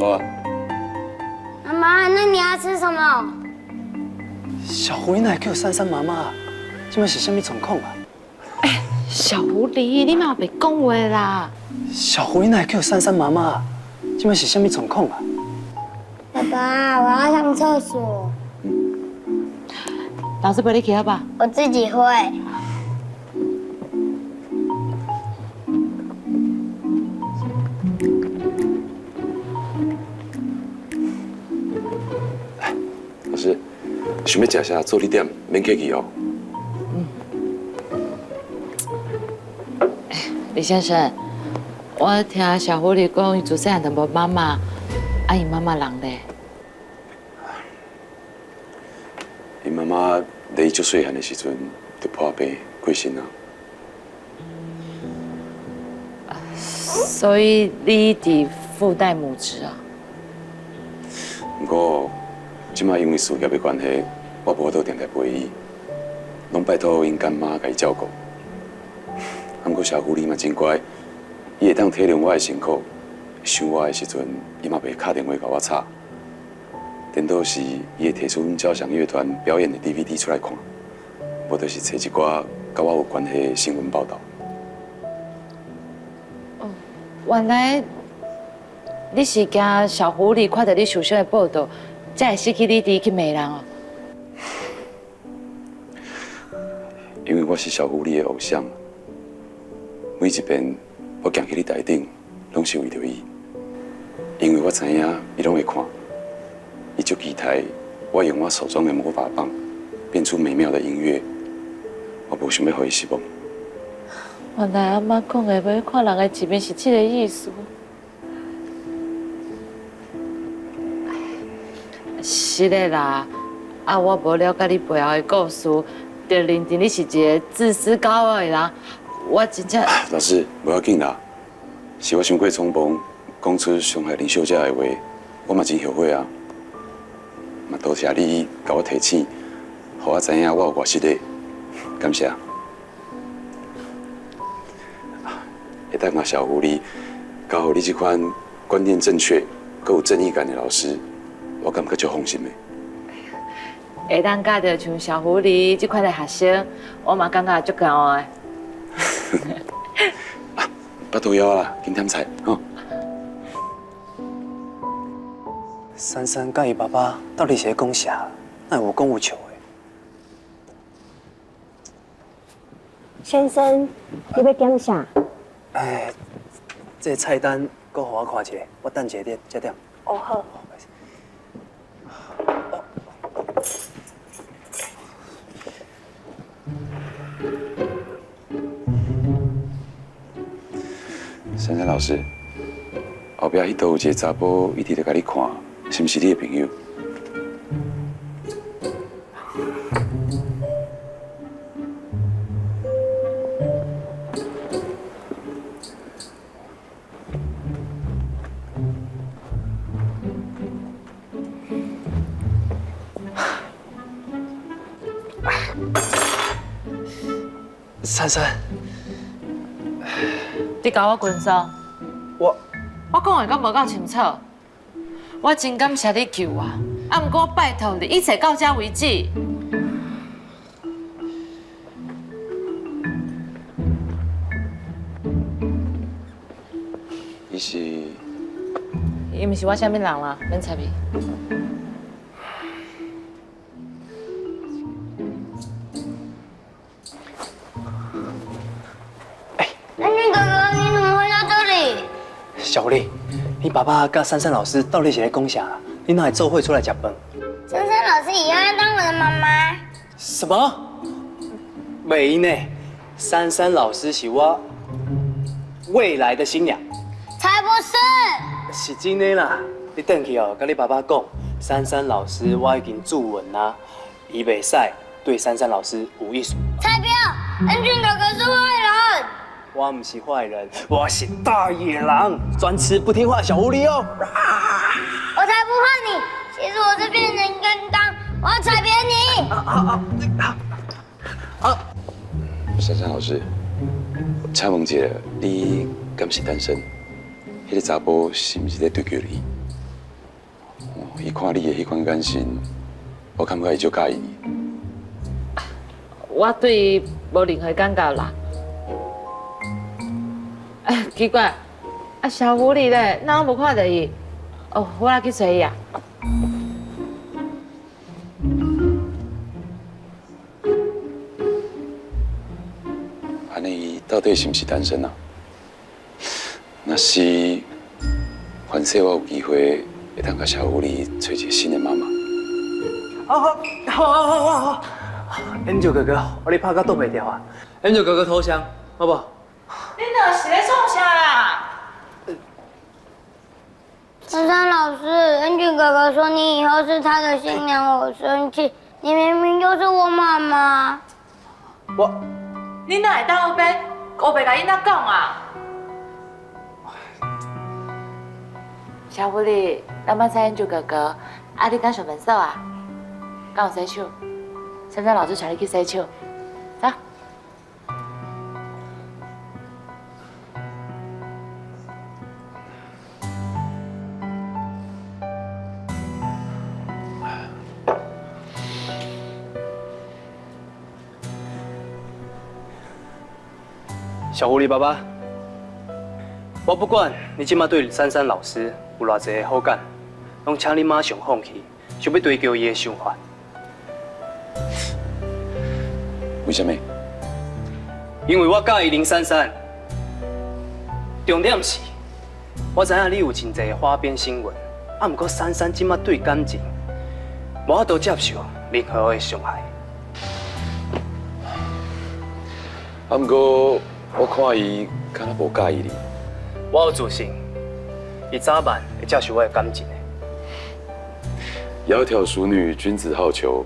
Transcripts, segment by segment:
好啊。妈妈，那你要吃什么？小狐狸哪会叫珊珊妈妈？这摆是什么状况啊？小狐狸，你嘛别讲话啦！小狐狸哪会叫珊珊妈妈？这摆是什么状况啊？爸爸，我要上厕所。老师陪你去好吧？我自己会。老师，想要食啥做你点，免客气哦。李先生，我听小狐狸讲，伊自细汉就无妈妈，伊妈妈人咧。伊妈妈在伊足细汉的时阵就破病过身啊。所以你伫父代母职啊？不过，即摆因为事业的关系，我无法度定定陪伊，拢拜托因干妈甲伊照顾。不过小狐狸嘛真乖，伊会当体谅我的辛苦，想我的时阵，伊嘛袂打电话甲我吵。颠倒时，伊会摕出阮交响乐团表演的 DVD 出来看，无就是找一寡甲我有关系的新闻报道。原来你是惊小狐狸看到你受伤的报道，才会失去理智去骂人哦。因为我是小狐狸的偶像，每一遍我行去你台顶，拢是为着伊。因为我知影伊拢会看，伊就期待我用我手中的魔法棒，变出美妙的音乐。我无想要互伊失望。原来阿妈讲的要看人的一面是这个意思。是的啦，我无了解你背后的故事，就认定你是一个自私高傲的人。我真正……老师，不要紧啦，是我伤过匆忙，讲出伤害林小姐的话，我嘛真后悔啊。嘛多谢你甲我提醒，互我知影我有偌失礼，感谢。会当甲小狐狸教互你这款观念正确、佮有正义感的老师，我感觉足放心的。会当教到像小狐狸这款的学生，我嘛感觉足高傲的。巴肚枵啊，紧点菜吼。珊珊甲伊爸爸到底是在讲啥？哪有讲有笑的？先生，你要点啥？哎，这菜单搁互我看一下，我等一下再点。哦好。珊珊老师，后壁迄度有一个查甫一直在甲你看，是毋是你的朋友？珊珊，你教我军松，我讲的敢无够清楚？我真感谢你救我，不过拜托你，一切到这为止。伊是伊毋是我啥物人啦，免插伊。安俊哥哥，你怎么会在这里？小丽，你爸爸甲珊珊老师到底是在讲啥？你哪会做伙出来食饭？珊珊老师以后要当我的妈妈。什么？没呢，珊珊老师是我未来的新娘。才不是！是真的啦，你回去哦，跟你爸爸讲，珊珊老师我已经注文啦，伊袂使对珊珊老师有意思。才不要！安俊哥哥是坏人。我不是坏人，我是大野狼，专吃不听话的小狐狸哦。我才不怕你！其实我是变成跟当，我要踩扁你！珊珊老师，请问一下，你敢是单身？迄个查甫是毋是在追求你？伊看你的迄款眼神，我感觉伊就介意你。我对伊无任何感觉啦。哎，奇怪，啊，小狐狸咧，哪拢无看到伊？哦，我来去找伊啊。安尼到底是毋是单身啊？若是，凡说我有机会会当甲小狐狸找一个新的妈妈。好，Angel 哥哥，我你拍到躲袂掉啊！Angel 哥哥投降，好不好？你哪是咧创啥啦？珊珊老师，恩俊哥哥说你以后是他的新娘，我生气。你明明就是我妈妈。你哪会当黑白甲囡仔讲啊？小狐狸，咱捌猜就哥哥，啊，你敢上分手啊？敢有洗手？珊珊老师带你去洗手，走。小狐狸爸爸，我不管你今麦对珊珊老师有偌济好感，拢请你马上放弃，想要追求伊的想法。为什么？因为我介意林珊珊。重点是，我知影你有真侪花边新闻，啊，毋过珊珊今麦对感情，无法度接受任何的伤害。啊，毋过我看伊敢若无介意你。我有自信，伊早晚会接受我的感情的。窈窕淑女，君子好逑。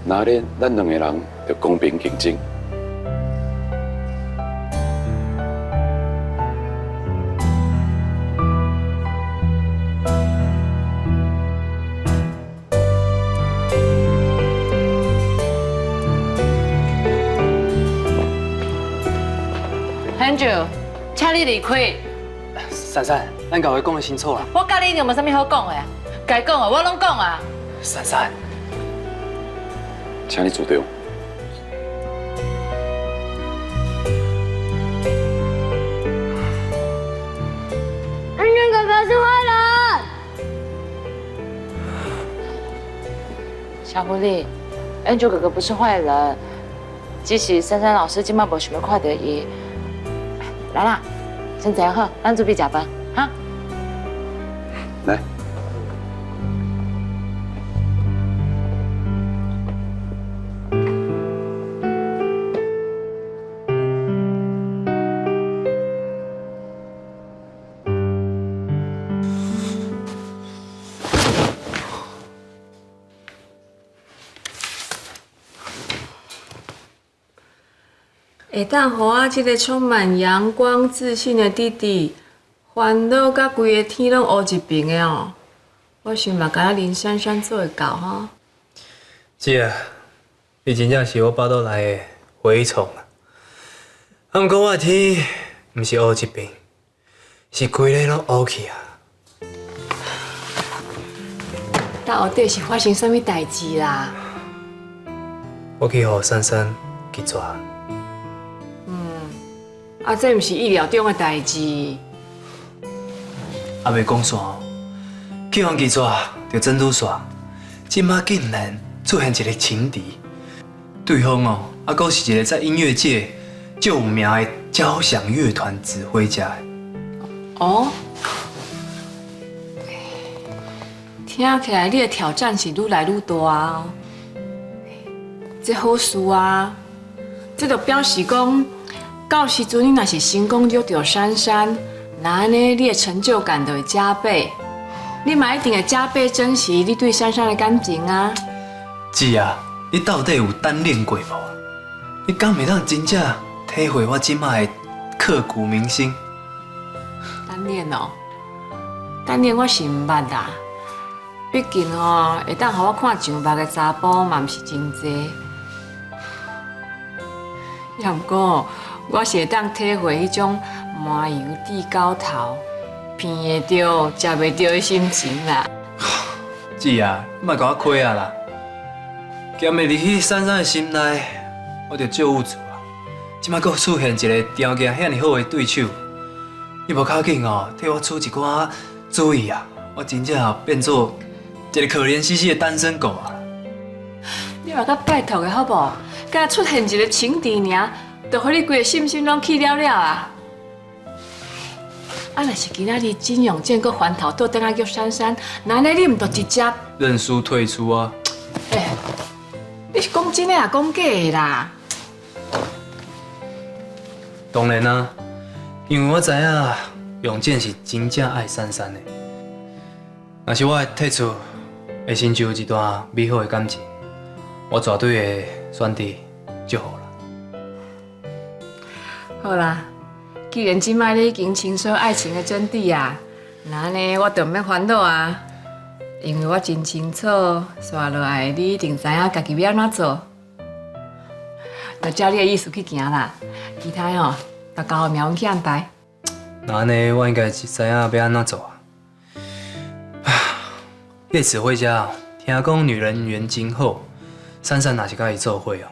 哪咧，咱两个人要公平竞争。Angel，请你离开。珊珊，咱甲话讲的清楚啦。我甲你一定无啥物好讲的啊，该讲的我拢讲啊。珊珊，请你主动。恩俊哥哥是坏人。小狐狸，Angel 哥哥不是坏人，只是珊珊老师今麦无想要看到伊。来啦，先坐好，咱准备食饭，哈。来。会当互我这个充满阳光自信的弟弟，烦恼甲规个天拢乌一爿的哦。我想嘛，甲咱林珊珊做会到吼。姐，你真正是我巴肚内的蛔虫啊！啊，毋过我的天，毋是乌一爿，是规个拢乌去啊！到底是发生啥物代志啦？我去互珊珊去抓。啊，这毋是意料中的代志。啊，袂讲煞哦，去互去抓，就真拄煞，即马竟然出现一个情敌，对方哦，啊，阁是一个在音乐界最有名的交响乐团指挥家。哦，听起来你的挑战是愈来愈大哦。这好事啊，这就表示讲。到时阵你若是成功约到珊珊，那安尼你的成就感就会加倍。你嘛一定会加倍珍惜你对珊珊的感情啊！姐啊，你到底有单恋过无？你敢袂当真正体会我即摆的刻骨铭心？单恋哦，单恋我是毋捌啦。毕竟哦，会当互我看上目的查甫嘛，毋是真济。要毋过，我是会当体会迄种麻油地高头，闻会着、食袂着的心情啦。姊啊，你莫甲我亏啊啦！咸袂入去珊珊的心内，我着救有主啊！即摆佫出现一个条件遐尼好的对手，你无靠紧哦，替我出一寡主意啊！我真正哦变做一个可怜兮兮的单身狗啊！你嘛甲拜托的好无？敢出现一个情敌尔，就互你规个信心拢去了了啊！啊，若是今仔日金永健搁翻头倒转来叫珊珊，那安尼你毋着直接？认输退出啊！哎，你是讲真的啊，讲假的啦？当然啊，因为我知影永健是真正爱珊珊的。若是我的退出，会成就一段美好的感情，我绝对会选择祝福啦。好啦，既然即摆你已经清楚爱情的真谛啊，那安尼我就毋免烦恼啊，因为我真清楚，刷落来你一定知影家己要安怎做，就照你的意思去行啦。其他吼，就交后面阮去安排。那安尼我应该是知影要安怎做啊。叶子慧家听讲女人缘真好，珊珊若是甲伊做伙哦，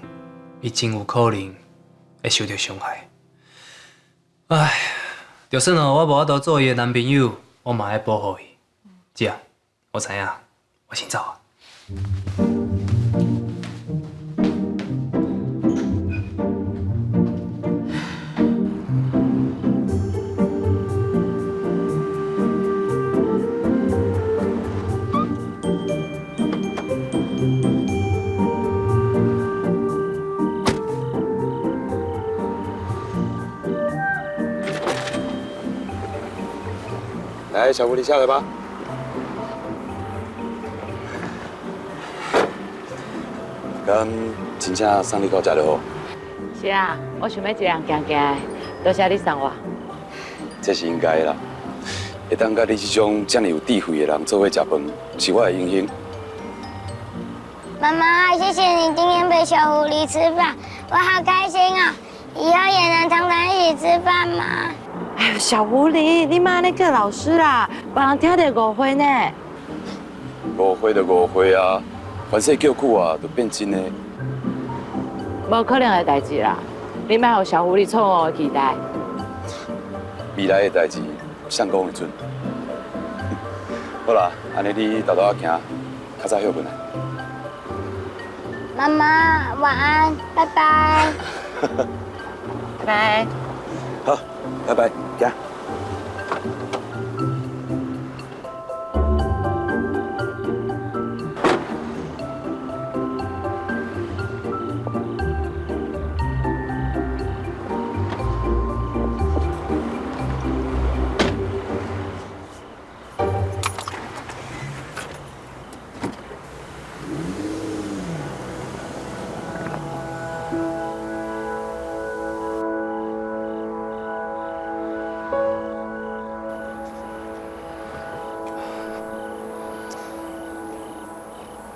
伊真有可能会受到伤害。唉，就算哦我无法度做伊的男朋友，我嘛要保护伊。姐，我知影，我先走啊。来，小狐狸下来吧。咁真正送你到这就好。是啊，我想要一个人行行的，多谢你送我。这是应该的啦。会当甲你这种这么有智慧的人做伙食饭，是我的荣幸。妈妈，谢谢你今天陪小狐狸吃饭，我好开心哦！以后也能常常一起吃饭吗？哎呦，小狐狸，你妈那个老师啦，别人听得误会呢。误会就误会啊，凡事叫久啊，就变真的。无可能的代志啦，你莫互小狐狸错误的期待。未来的代志，相讲会准。好啦，安尼你豆豆仔行，较早休困来。妈妈，晚安，拜拜。拜拜。好，拜拜，行。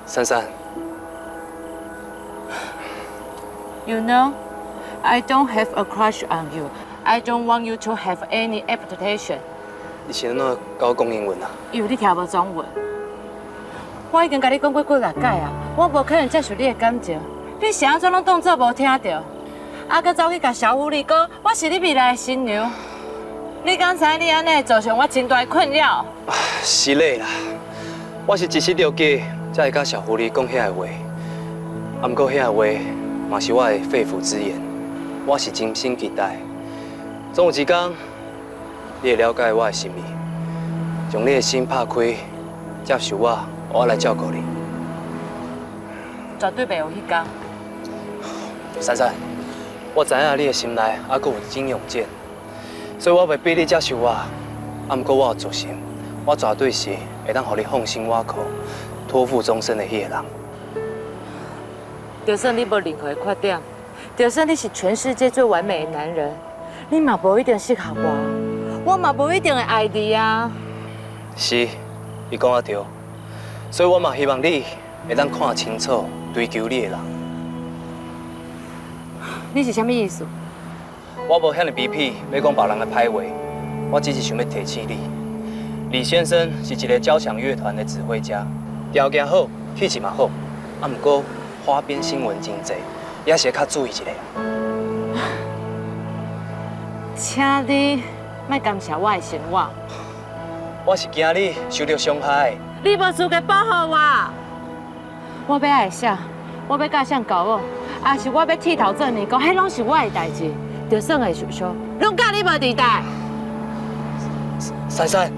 珊珊， You know, I don't have a crush on you. I don't want you to have any expectation. 你是安怎甲我讲英文啊？因为你听无中文。我已经甲你讲过几廿届啊，我无可能接受你的感情。你是安怎拢当作无听到？啊，搁走去甲小狐狸讲，我是你未来的新娘。你敢知你安尼造成我真大的困扰？是嘞啦，我是一时着急，才会甲小狐狸讲遐个话。啊，毋过遐个话嘛是我的肺腑之言，我是真心期待。总有一天，你会了解我的心意，将你的心拍开，接受我来照顾你。绝对袂有迄天。珊珊，我知影你的心内还阁有金永健，所以我袂逼你接受我。啊，毋过我有自信，我绝对是会当互你放心我靠、托付终身的迄个人。就算你无任何的缺点，就算你是全世界最完美的男人，你嘛无一定适合我，我嘛无一定会爱你啊。是，你讲得对，所以我嘛希望你会当看清楚追求你的人。你是啥物意思？我无遐尼卑鄙，要讲别人的歹话，我只是想要提醒你，李先生是一个交响乐团的指挥家，条件好，气质嘛好，啊，毋过花边新闻真济，也是较注意一下。请你莫干涉我的生活，我是惊你受到伤害。你无资格保护我。我要爱啥，我要教啥教我，还是我要剃头做年糕，迄拢是我的代志。就算会受伤，拢甲你无地带。珊珊。